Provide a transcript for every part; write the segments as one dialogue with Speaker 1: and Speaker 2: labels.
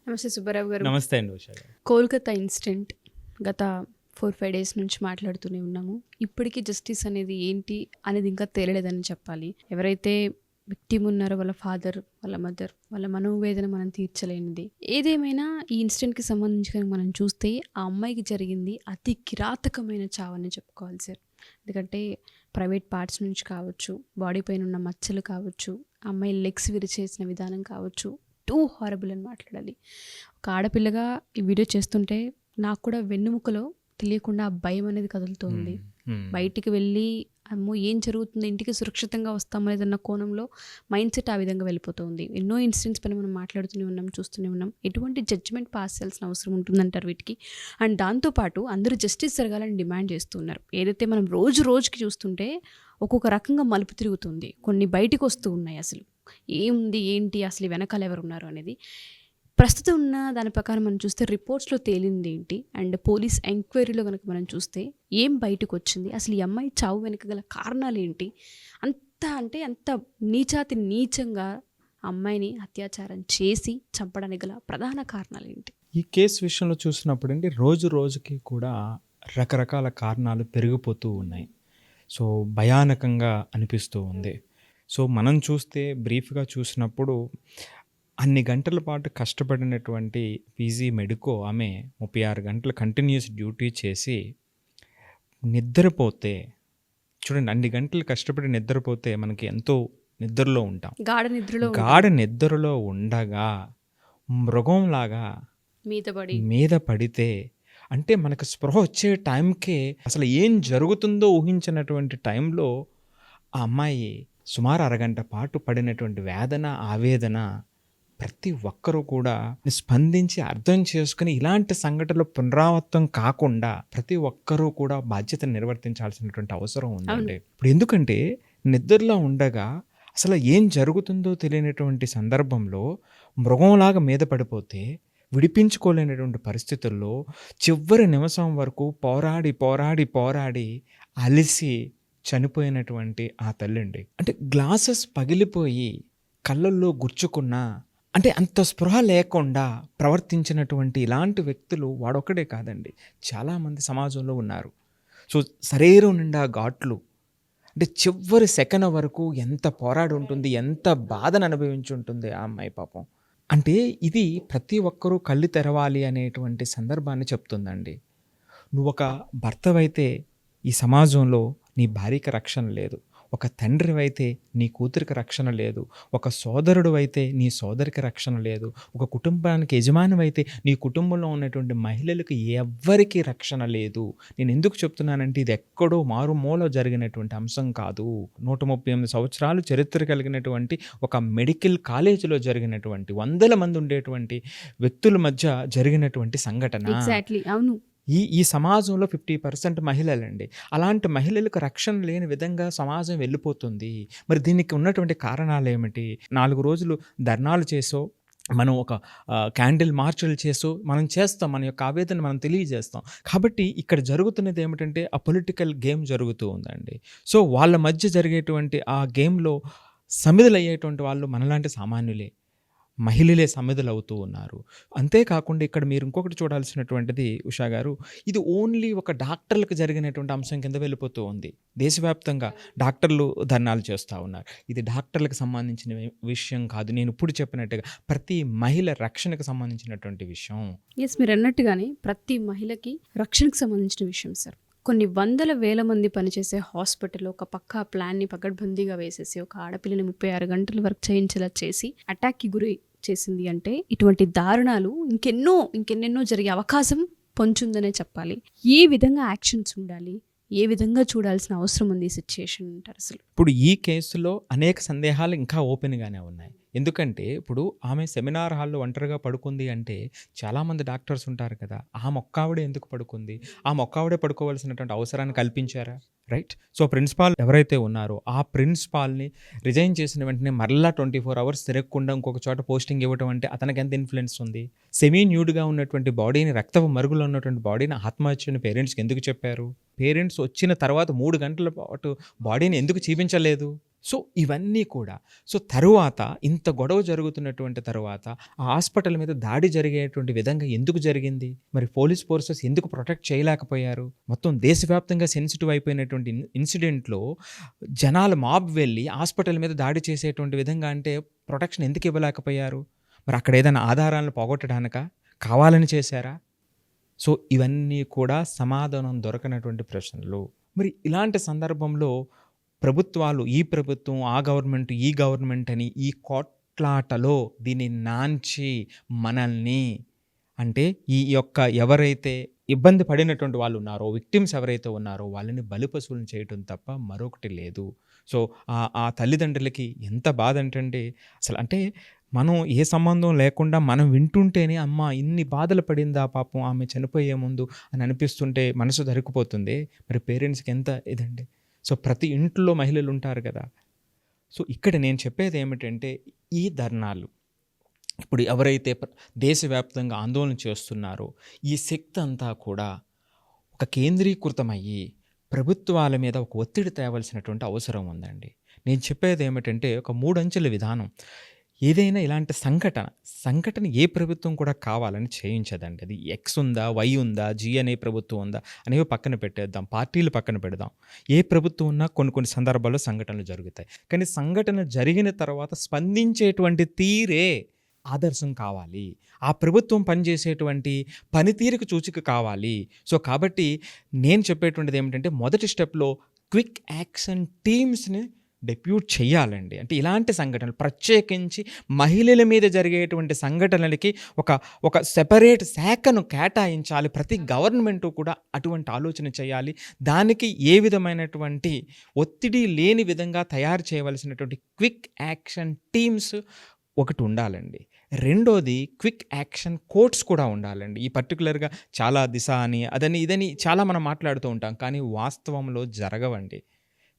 Speaker 1: నమస్తే సుబ్బారావు గారు.
Speaker 2: నమస్తే అండి ఉషా గారు.
Speaker 1: కోల్కతా ఇన్సిడెంట్ గత 4-5 డేస్ నుంచి మాట్లాడుతూనే ఉన్నాము. ఇప్పటికీ జస్టిస్ అనేది ఏంటి అనేది ఇంకా తేలలేదని చెప్పాలి. ఎవరైతే విక్టిమ్ ఉన్నారో వాళ్ళ ఫాదర్, వాళ్ళ మదర్, వాళ్ళ మనోవేదన మనం తీర్చలేనిది. ఏదేమైనా ఈ ఇన్సిడెంట్కి సంబంధించి కనుక మనం చూస్తే ఆ అమ్మాయికి జరిగింది అతి కిరాతకమైన చావని చెప్పుకోవాలి సార్. ఎందుకంటే ప్రైవేట్ పార్ట్స్ నుంచి కావచ్చు, బాడీ పైన ఉన్న మచ్చలు కావచ్చు, ఆ అమ్మాయి లెగ్స్ విరిచేసిన విధానం కావచ్చు, టూ హారబుల్ అని మాట్లాడాలి. ఒక ఆడపిల్లగా ఈ వీడియో చేస్తుంటే నాకు కూడా వెన్నుముకలో తెలియకుండా ఆ భయం అనేది కదులుతుంది. బయటికి వెళ్ళి అమ్మో ఏం జరుగుతుంది, ఇంటికి సురక్షితంగా వస్తామో లేదన్న కోణంలో మైండ్ సెట్ ఆ విధంగా వెళ్ళిపోతుంది. ఎన్నో ఇన్సిడెంట్స్ పైన మనం మాట్లాడుతూనే ఉన్నాం, చూస్తూనే ఉన్నాం. ఎటువంటి జడ్జ్మెంట్ పాస్ చేయాల్సిన అవసరం ఉంటుందంటారు వీటికి. అండ్ దాంతోపాటు అందరూ జస్టిస్ జరగాలని డిమాండ్ చేస్తున్నారు. ఏదైతే మనం రోజు రోజుకి చూస్తుంటే ఒక్కొక్క రకంగా మలుపు తిరుగుతుంది. కొన్ని బయటికి వస్తూ ఉన్నాయి. అసలు ఏముంది ఏంటి, అసలు వెనకాల ఎవరు ఉన్నారు అనేది. ప్రస్తుతం ఉన్న దాని ప్రకారం మనం చూస్తే రిపోర్ట్స్లో తేలింది ఏంటి, అండ్ పోలీస్ ఎంక్వైరీలో కనుక మనం చూస్తే ఏం బయటకు వచ్చింది, అసలు ఈ అమ్మాయి చావు వెనుక గల కారణాలు ఏంటి, అంత నీచాతి నీచంగా అమ్మాయిని అత్యాచారం చేసి చంపడానికి గల ప్రధాన కారణాలు ఏంటి.
Speaker 2: ఈ కేసు విషయంలో చూసినప్పుడు అండి రోజు రోజుకి కూడా రకరకాల కారణాలు పెరిగిపోతూ ఉన్నాయి. సో భయానకంగా అనిపిస్తూ ఉంది. సో మనం చూస్తే బ్రీఫ్గా చూసినప్పుడు అన్ని గంటల పాటు కష్టపడినటువంటి పీజీ మెడికో ఆమె 36 గంటలు కంటిన్యూస్ డ్యూటీ చేసి నిద్రపోతే, చూడండి అన్ని గంటలు కష్టపడి నిద్రపోతే మనకి ఎంతో నిద్రలో ఉంటాం. గాఢ నిద్రలో ఉండగా మృగంలాగా మీద పడితే అంటే మనకు స్పృహ వచ్చే టైంకే అసలు ఏం జరుగుతుందో ఊహించినటువంటి టైంలో ఆ అమ్మాయి సుమారు అరగంట పాటు పడినటువంటి వేదన, ఆవేదన ప్రతి ఒక్కరూ కూడా స్పందించి అర్థం చేసుకుని ఇలాంటి సంఘటనలు పునరావృతం కాకుండా ప్రతి ఒక్కరూ కూడా బాధ్యతను నిర్వర్తించాల్సినటువంటి అవసరం ఉందండి. ఇప్పుడు ఎందుకంటే నిద్రలో ఉండగా అసలు ఏం జరుగుతుందో తెలియనటువంటి సందర్భంలో మృగంలాగా మీద పడిపోతే విడిపించుకోలేనటువంటి పరిస్థితుల్లో చివరి నిమిషం వరకు పోరాడి అలిసి చనిపోయినటువంటి ఆ తల్లండి. అంటే గ్లాసెస్ పగిలిపోయి కళ్ళల్లో గుచ్చుకున్నా అంటే అంత స్పృహ లేకుండా ప్రవర్తించినటువంటి ఇలాంటి వ్యక్తులు వాడొక్కడే కాదండి, చాలామంది సమాజంలో ఉన్నారు. సో శరీరం నిండా ఘాట్లు, అంటే చివరి సెకండ్ వరకు ఎంత పోరాడి ఉంటుంది, ఎంత బాధను అనుభవించి ఉంటుంది ఆ అమ్మాయి పాపం. అంటే ఇది ప్రతి ఒక్కరూ కళ్ళు తెరవాలి అనేటువంటి సందర్భాన్ని చెప్తుందండి. నువ్వు ఒక భర్తవైతే ఈ సమాజంలో నీ భార్యకి రక్షణ లేదు, ఒక తండ్రివైతే నీ కూతురికి రక్షణ లేదు, ఒక సోదరుడు అయితే నీ సోదరికి రక్షణ లేదు, ఒక కుటుంబానికి యజమానివైతే నీ కుటుంబంలో ఉన్నటువంటి మహిళలకు ఎవ్వరికీ రక్షణ లేదు. నేను ఎందుకు చెప్తున్నానంటే ఇది ఎక్కడో మారుమూల జరిగినటువంటి అంశం కాదు. 138 సంవత్సరాలు చరిత్ర కలిగినటువంటి ఒక మెడికల్ కాలేజీలో జరిగినటువంటి 100 మంది ఉండేటువంటి వ్యక్తుల మధ్య జరిగినటువంటి సంఘటన.
Speaker 1: అవును.
Speaker 2: ఈ సమాజంలో 50% మహిళలండి. అలాంటి మహిళలకు రక్షణ లేని విధంగా సమాజం వెళ్ళిపోతుంది. మరి దీనికి ఉన్నటువంటి కారణాలు ఏమిటి? 4 రోజులు ధర్నాలు చేసో, మనం ఒక క్యాండిల్ మార్చులు చేసో మనం చేస్తాం, మన యొక్క ఆవేదన మనం తెలియజేస్తాం. కాబట్టి ఇక్కడ జరుగుతున్నది ఏమిటంటే ఆ పొలిటికల్ గేమ్ జరుగుతూ ఉందండి. సో వాళ్ళ మధ్య జరిగేటువంటి ఆ గేమ్లో సమిధులయ్యేటువంటి వాళ్ళు మనలాంటి సామాన్యులే, మహిళలే సమిధులు అవుతూ ఉన్నారు. అంతేకాకుండా ఇక్కడ మీరు ఇంకొకటి చూడాల్సినటువంటిది ఉషా గారు, ఇది ఓన్లీ ఒక డాక్టర్లకు జరిగినటువంటి అంశం కింద వెళ్ళిపోతూ ఉంది. దేశవ్యాప్తంగా డాక్టర్లు ధర్నాలు చేస్తూ ఉన్నారు. ఇది డాక్టర్లకు సంబంధించిన విషయం కాదు, నేను ఇప్పుడు చెప్పినట్టుగా ప్రతి మహిళ రక్షణకు సంబంధించినటువంటి విషయం.
Speaker 1: ఎస్, మీరు అన్నట్టుగానే ప్రతి మహిళకి రక్షణకు సంబంధించిన విషయం సార్. కొన్ని వందల వేల మంది పనిచేసే హాస్పిటల్లో ఒక పక్క ప్లాన్ని పకడ్బందీగా వేసేసి ఒక ఆడపిల్లని 36 గంటల వరకు చేయించేలా చేసి అటాక్కి గురి చేసింది అంటే ఇటువంటి దారుణాలు ఇంకెన్నెన్నో జరిగే అవకాశం పొంచుందనే చెప్పాలి. ఏ విధంగా యాక్షన్స్ ఉండాలి, ఏ విధంగా చూడాల్సిన అవసరం ఉంది ఈ సిచ్యుయేషన్ అంటారు అసలు?
Speaker 2: ఇప్పుడు ఈ కేసులో అనేక సందేహాలు ఇంకా ఓపెన్గానే ఉన్నాయి. ఎందుకంటే ఇప్పుడు ఆమె సెమినార్ హాల్లో ఒంటరిగా పడుకుంది అంటే చాలామంది డాక్టర్స్ ఉంటారు కదా, ఆ మొక్కావిడే ఎందుకు పడుకుంది, ఆ మొక్కావిడే పడుకోవాల్సినటువంటి అవసరాన్ని కల్పించారా? రైట్. సో ప్రిన్సిపాల్ ఎవరైతే ఉన్నారో ఆ ప్రిన్సిపాల్ని రిజైన్ చేసిన వెంటనే మరలా 24 అవర్స్ తిరగకుండా ఇంకొక చోట పోస్టింగ్ ఇవ్వటం అంటే అతనికి ఎంత ఇన్ఫ్లుయెన్స్ ఉంది? సెమీ న్యూడ్గా ఉన్నటువంటి బాడీని, రక్తపు మరుగులో ఉన్నటువంటి బాడీని ఆత్మహత్యని పేరెంట్స్కి ఎందుకు చెప్పారు? పేరెంట్స్ వచ్చిన తర్వాత 3 గంటల పాటు బాడీని ఎందుకు చూపించలేదు? సో ఇవన్నీ కూడా సో తరువాత ఇంత గొడవ జరుగుతున్నటువంటి తరువాత ఆ హాస్పిటల్ మీద దాడి జరిగేటువంటి విధంగా ఎందుకు జరిగింది? మరి పోలీస్ ఫోర్సెస్ ఎందుకు ప్రొటెక్ట్ చేయలేకపోయారు? మొత్తం దేశవ్యాప్తంగా సెన్సిటివ్ అయిపోయినటువంటి ఇన్సిడెంట్లో జనాలు మాబ్ వెళ్ళి హాస్పిటల్ మీద దాడి చేసేటువంటి విధంగా అంటే ప్రొటెక్షన్ ఎందుకు ఇవ్వలేకపోయారు? మరి అక్కడ ఏదైనా ఆధారాలను పోగొట్టడానికా, కావాలని చేశారా? సో ఇవన్నీ కూడా సమాధానం దొరకనటువంటి ప్రశ్నలు. మరి ఇలాంటి సందర్భంలో ప్రభుత్వాలు, ఈ ప్రభుత్వం, ఆ గవర్నమెంట్, ఈ గవర్నమెంట్ అని ఈ కొట్లాటలో దీన్ని నాంచి మనల్ని అంటే ఈ యొక్క ఎవరైతే ఇబ్బంది పడినటువంటి వాళ్ళు ఉన్నారో, విక్టిమ్స్ ఎవరైతే ఉన్నారో వాళ్ళని బలిపశువులను చేయటం తప్ప మరొకటి లేదు. సో ఆ తల్లిదండ్రులకి ఎంత బాధ అంటే అసలు అంటే మనం ఏ సంబంధం లేకుండా మనం వింటుంటేనే అమ్మ ఇన్ని బాధలు పడిందా పాపం ఆమె చనిపోయే ముందు అని అనిపిస్తుంటే మనసు దొరికిపోతుంది. మరి పేరెంట్స్కి ఎంత ఇదండి. సో ప్రతి ఇంట్లో మహిళలు ఉంటారు కదా. సో ఇక్కడ నేను చెప్పేది ఏమిటంటే ఈ ధర్నాలు ఇప్పుడు ఎవరైతే దేశవ్యాప్తంగా ఆందోళన చేస్తున్నారో ఈ శక్తి అంతా కూడా ఒక కేంద్రీకృతమయ్యి ప్రభుత్వాల మీద ఒక ఒత్తిడి తేవలసినటువంటి అవసరం ఉందండి. నేను చెప్పేది ఏమిటంటే ఒక 3 అంచెల విధానం. ఏదైనా ఇలాంటి సంఘటన ఏ ప్రభుత్వం కూడా కావాలని చేయించదండి. అది ఎక్స్ ఉందా, వై ఉందా, జీ అనే ప్రభుత్వం ఉందా అనేవి పక్కన పెట్టేద్దాం, పార్టీలు పక్కన పెడదాం. ఏ ప్రభుత్వం ఉన్నా కొన్ని సందర్భాల్లో సంఘటనలు జరుగుతాయి. కానీ సంఘటన జరిగిన తర్వాత స్పందించేటువంటి తీరే ఆదర్శం కావాలి. ఆ ప్రభుత్వం పనిచేసేటువంటి పనితీరుకు సూచిక కావాలి. సో కాబట్టి నేను చెప్పేటువంటిది ఏమిటంటే మొదటి స్టెప్లో క్విక్ యాక్షన్ టీమ్స్ని డెప్యూట్ చేయాలండి. అంటే ఇలాంటి సంఘటనలు ప్రత్యేకించి మహిళల మీద జరిగేటువంటి సంఘటనలకి ఒక సెపరేట్ శాఖను కేటాయించాలి. ప్రతి గవర్నమెంటు కూడా అటువంటి ఆలోచన చేయాలి. దానికి ఏ విధమైనటువంటి ఒత్తిడి లేని విధంగా తయారు చేయవలసినటువంటి క్విక్ యాక్షన్ టీమ్స్ ఒకటి ఉండాలండి. రెండోది క్విక్ యాక్షన్ కోర్ట్స్ కూడా ఉండాలండి. ఈ పర్టికులర్గా చాలా దిశ అని అదని ఇదని చాలా మనం మాట్లాడుతూ ఉంటాం, కానీ వాస్తవంలో జరగవండి.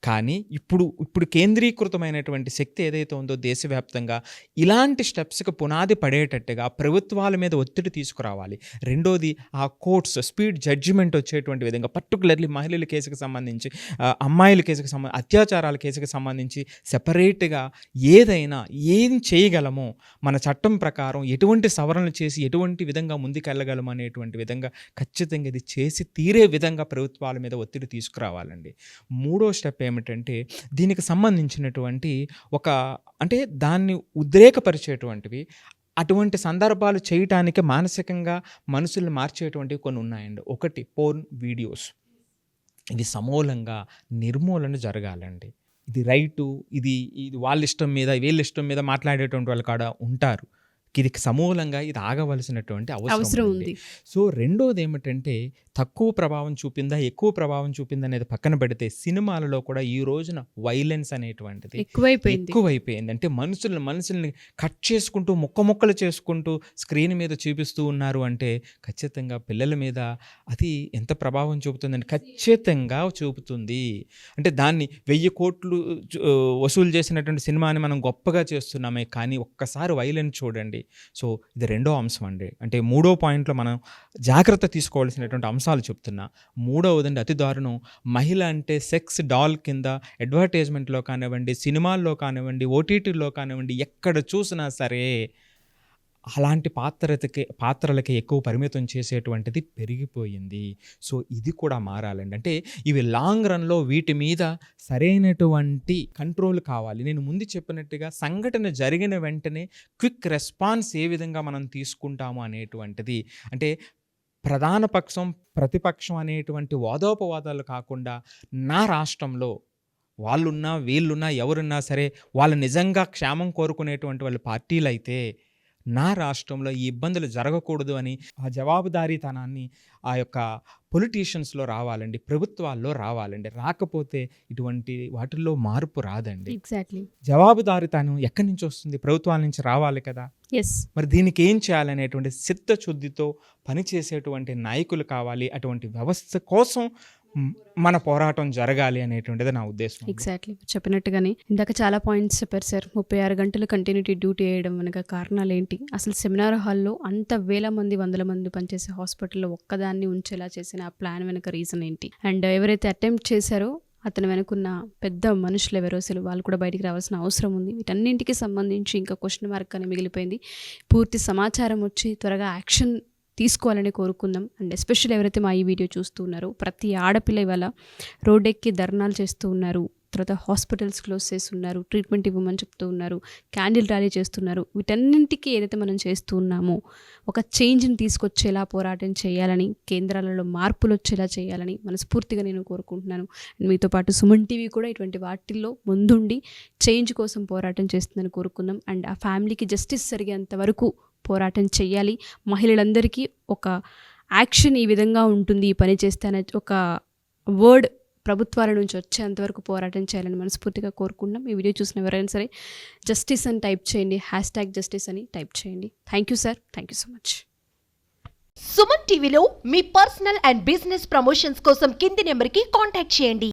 Speaker 2: కానీ ఇప్పుడు కేంద్రీకృతమైనటువంటి శక్తి ఏదైతే ఉందో దేశవ్యాప్తంగా ఇలాంటి స్టెప్స్కి పునాది పడేటట్టుగా ప్రభుత్వాల మీద ఒత్తిడి తీసుకురావాలి. రెండోది ఆ కోర్ట్స్ స్పీడ్ జడ్జిమెంట్ వచ్చేటువంటి విధంగా పర్టికులర్లీ మహిళల కేసుకు సంబంధించి, అమ్మాయిల కేసుకు సంబంధించి, అత్యాచారాల కేసుకు సంబంధించి సెపరేట్గా ఏం చేయగలమో మన చట్టం ప్రకారం ఎటువంటి సవరణలు చేసి ఎటువంటి విధంగా ముందుకెళ్ళగలము అనేటువంటి విధంగా ఖచ్చితంగా ఇది చేసి తీరే విధంగా ప్రభుత్వాల మీద ఒత్తిడి తీసుకురావాలండి. మూడో స్టెప్ ఏమిటంటే దీనికి సంబంధించినటువంటి అంటే దాన్ని ఉద్రేకపరిచేటువంటివి అటువంటి సందర్భాలు చేయటానికి మానసికంగా మనుషుల్ని మార్చేటువంటివి కొన్ని ఉన్నాయండి. ఒకటి పోర్న్ వీడియోస్. ఇది సమూలంగా నిర్మూలన జరగాలండి. ఇది రైటు, ఇది వాళ్ళ ఇష్టం మీద వీళ్ళ ఇష్టం మీద మాట్లాడేటువంటి వాళ్ళు కాడ ఉంటారు. ఇది సమూలంగా ఇది ఆగవలసినటువంటి అవసరం ఉంది. సో రెండోది ఏమిటంటే తక్కువ ప్రభావం చూపిందా ఎక్కువ ప్రభావం చూపిందా అనేది పక్కన పెడితే సినిమాలలో కూడా ఈ రోజున వైలెన్స్ అనేటువంటిది ఎక్కువైపోయింది. అంటే మనుషుల్ని కట్ చేసుకుంటూ ముక్కలు చేసుకుంటూ స్క్రీన్ మీద చూపిస్తూ ఉన్నారు. అంటే ఖచ్చితంగా పిల్లల మీద అది ఎంత ప్రభావం చూపుతుందంటే ఖచ్చితంగా చూపుతుంది. అంటే దాన్ని 1000 కోట్లు వసూలు చేసినటువంటి సినిమాని మనం గొప్పగా చేస్తున్నామే, కానీ ఒక్కసారి వైలెన్స్ చూడండి. సో ఇది రెండో అంశం అండి. అంటే మూడో పాయింట్లో మనం జాగ్రత్త తీసుకోవాల్సినటువంటి అంశాలు చెప్తున్నా. మూడవదండి అతి దారుణం, మహిళ అంటే సెక్స్ డాల్ కింద అడ్వర్టైజ్మెంట్లో కానివ్వండి, సినిమాల్లో కానివ్వండి, ఓటీటీలో కానివ్వండి, ఎక్కడ చూసినా సరే అలాంటి పాత్రలకి ఎక్కువ పరిమితం చేసేటువంటిది పెరిగిపోయింది. సో ఇది కూడా మారాలండి. అంటే ఇవి లాంగ్ రన్లో వీటి మీద సరైనటువంటి కంట్రోల్ కావాలి. నేను ముందు చెప్పినట్టుగా సంఘటన జరిగిన వెంటనే క్విక్ రెస్పాన్స్ ఏ విధంగా మనం తీసుకుంటాము అనేటువంటిది, అంటే ప్రధాన పక్షం ప్రతిపక్షం అనేటువంటి వాదోపవాదాలు కాకుండా నా రాష్ట్రంలో వాళ్ళున్నా వీళ్ళున్నా ఎవరున్నా సరే వాళ్ళు నిజంగా క్షేమం కోరుకునేటువంటి వాళ్ళు పార్టీలు అయితే నా రాష్ట్రంలో ఈ ఇబ్బందులు జరగకూడదు అని ఆ జవాబుదారీతనాన్ని ఆ యొక్క పొలిటీషియన్స్లో రావాలండి, ప్రభుత్వాల్లో రావాలండి. రాకపోతే ఇటువంటి వాటిల్లో మార్పు రాదండి.
Speaker 1: ఎగ్జాక్ట్లీ.
Speaker 2: జవాబుదారీతనం ఎక్కడి నుంచి వస్తుంది? ప్రభుత్వాల నుంచి రావాలి కదా. మరి దీనికి ఏం చేయాలనేటువంటి చిత్తశుద్ధితో పనిచేసేటువంటి నాయకులు కావాలి. అటువంటి వ్యవస్థ కోసం మన పోరాటం జరగాలి అనేటువంటిది నా ఉద్దేశం.
Speaker 1: ఎగ్జాక్ట్లీ చెప్పినట్టుగానే ఇందాక చాలా పాయింట్స్ చెప్పారు సార్. 36 గంటలు కంటిన్యూటీ డ్యూటీ చేయడం వెనక కారణాలు ఏంటి, అసలు సెమినార్ హాల్లో అంత వేల మంది 100 మంది పనిచేసే హాస్పిటల్లో ఒక్కదాన్ని ఉంచేలా చేసిన ఆ ప్లాన్ వెనక రీజన్ ఏంటి, అండ్ ఎవరైతే అటెంప్ట్ చేశారో అతని వెనుకున్న పెద్ద మనుషులు ఎవరో అసలు వాళ్ళు కూడా బయటికి రావాల్సిన అవసరం ఉంది. వీటన్నింటికి సంబంధించి ఇంకా క్వశ్చన్ మార్క్ అని మిగిలిపోయింది. పూర్తి సమాచారం వచ్చి త్వరగా యాక్షన్ తీసుకోవాలని కోరుకుందాం. అండ్ ఎస్పెషల్లీ ఎవరైతే మా ఈ వీడియో చూస్తూ ఉన్నారో ప్రతి ఆడపిల్ల ఇవాళ రోడ్డెక్కి ధర్నాలు చేస్తూ ఉన్నారు, తర్వాత హాస్పిటల్స్ క్లోజ్ చేస్తున్నారు, ట్రీట్మెంట్ ఇవ్వమని చెప్తూ ఉన్నారు, క్యాండిల్ ర్యాలీ చేస్తున్నారు. వీటన్నింటికి ఏదైతే మనం చేస్తూ ఉన్నామో ఒక చేంజ్ని తీసుకొచ్చేలా పోరాటం చేయాలని, కేంద్రాలలో మార్పులు వచ్చేలా చేయాలని మనస్ఫూర్తిగా నేను కోరుకుంటున్నాను. అండ్ మీతో పాటు సుమన్ టీవీ కూడా ఇటువంటి వాటిల్లో ముందుండి చేంజ్ కోసం పోరాటం చేస్తుందని కోరుకుందాం. అండ్ ఆ ఫ్యామిలీకి జస్టిస్ జరిగేంత వరకు పోరాటం చేయాలి. మహిళలందరికీ ఒక యాక్షన్ ఈ విధంగా ఉంటుంది, ఈ పని చేస్తే అనే ఒక వర్డ్ ప్రభుత్వాల నుంచి వచ్చేంతవరకు పోరాటం చేయాలని మనస్ఫూర్తిగా కోరుకుంటున్నాం. ఈ వీడియో చూసిన ఎవరైనా సరే జస్టిస్ అని టైప్ చేయండి, #జస్టిస్ అని టైప్ చేయండి. Thank you sir, thank you so much.
Speaker 3: Suman టీవీలో మీ పర్సనల్ అండ్ బిజినెస్ ప్రమోషన్స్ కోసం కింది నెంబర్కి కాంటాక్ట్ చేయండి.